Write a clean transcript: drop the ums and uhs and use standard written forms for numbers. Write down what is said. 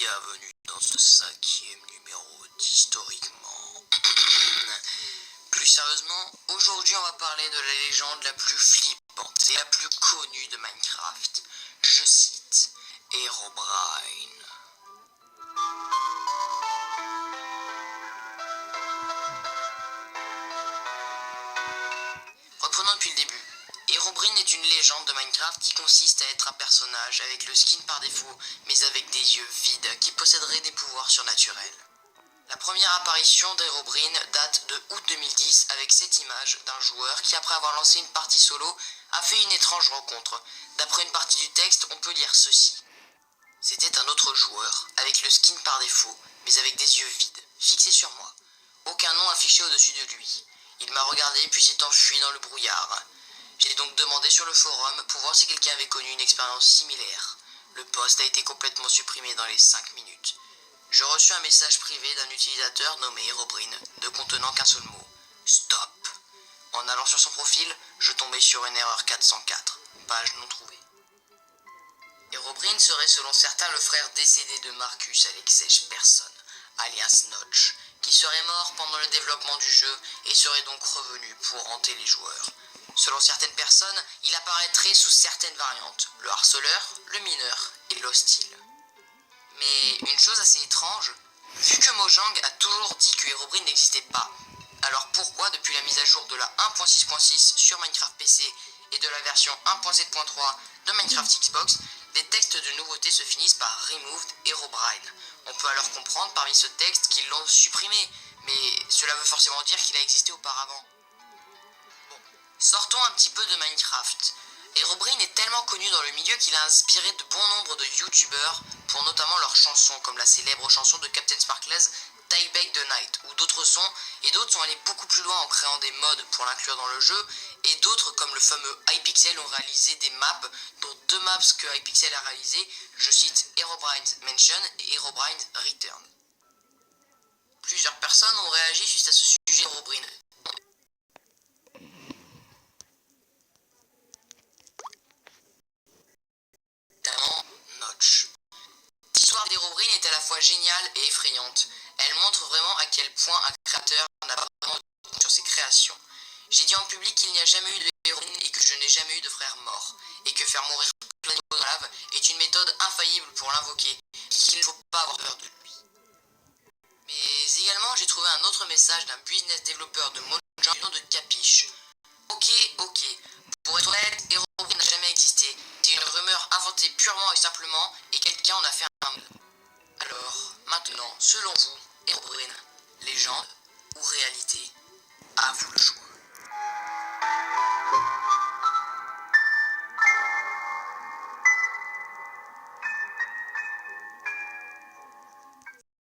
Bienvenue dans ce 5e numéro d'Historiquement. Plus sérieusement, aujourd'hui on va parler de la légende la plus flippante et la plus connue de Minecraft. Je cite Herobrine. Reprenons depuis le début. Herobrine est une légende de Minecraft qui consiste à être un personnage avec le skin par défaut, mais avec des yeux vides qui posséderait des pouvoirs surnaturels. La première apparition d'Herobrine date de août 2010 avec cette image d'un joueur qui, après avoir lancé une partie solo, a fait une étrange rencontre. D'après une partie du texte, on peut lire ceci. C'était un autre joueur, avec le skin par défaut, mais avec des yeux vides, fixés sur moi. Aucun nom affiché au-dessus de lui. Il m'a regardé puis s'est enfui dans le brouillard. J'ai donc demandé sur le forum pour voir si quelqu'un avait connu une expérience similaire. Le post a été complètement supprimé dans les 5 minutes. Je reçus un message privé d'un utilisateur nommé Herobrine, ne contenant qu'un seul mot. Stop. En allant sur son profil, je tombais sur une erreur 404, page non trouvée. Herobrine serait selon certains le frère décédé de Marcus Alexej Persson, alias Notch, qui serait mort pendant le développement du jeu et serait donc revenu pour hanter les joueurs. Selon certaines personnes, il apparaîtrait sous certaines variantes, le harceleur, le mineur et l'hostile. Mais une chose assez étrange, vu que Mojang a toujours dit que Herobrine n'existait pas, alors pourquoi depuis la mise à jour de la 1.6.6 sur Minecraft PC et de la version 1.7.3 de Minecraft Xbox, des textes de nouveautés se finissent par Removed Herobrine. On peut alors comprendre parmi ce texte qu'ils l'ont supprimé, mais cela veut forcément dire qu'il a existé auparavant. Sortons un petit peu de Minecraft. Herobrine est tellement connu dans le milieu qu'il a inspiré de bon nombre de youtubeurs pour notamment leurs chansons, comme la célèbre chanson de Captain Sparklez, Tie Back the Night, ou d'autres sons, et d'autres sont allés beaucoup plus loin en créant des mods pour l'inclure dans le jeu, et d'autres comme le fameux Hypixel ont réalisé des maps, dont 2 maps que Hypixel a réalisées, je cite Herobrine's Mansion et Herobrine's Return. Plusieurs personnes ont réagi suite à ce sujet d'Herobrine. Notch. L'histoire d'Herobrine est à la fois géniale et effrayante. Elle montre vraiment à quel point un créateur n'a pas vraiment de contrôle sur ses créations. J'ai dit en public qu'il n'y a jamais eu de Herobrine et que je n'ai jamais eu de frère mort, et que faire mourir plein de lave est une méthode infaillible pour l'invoquer, et qu'il ne faut pas avoir peur de lui. Mais également, j'ai trouvé un autre message d'un business développeur de Mojang du nom de Capiche. Ok. Pour être honnête, Herobrine n'a jamais existé. C'est une rumeur inventée purement et simplement, et quelqu'un en a fait un mal. Alors, maintenant, selon vous, Herobrine, légende ou réalité, à vous le choix.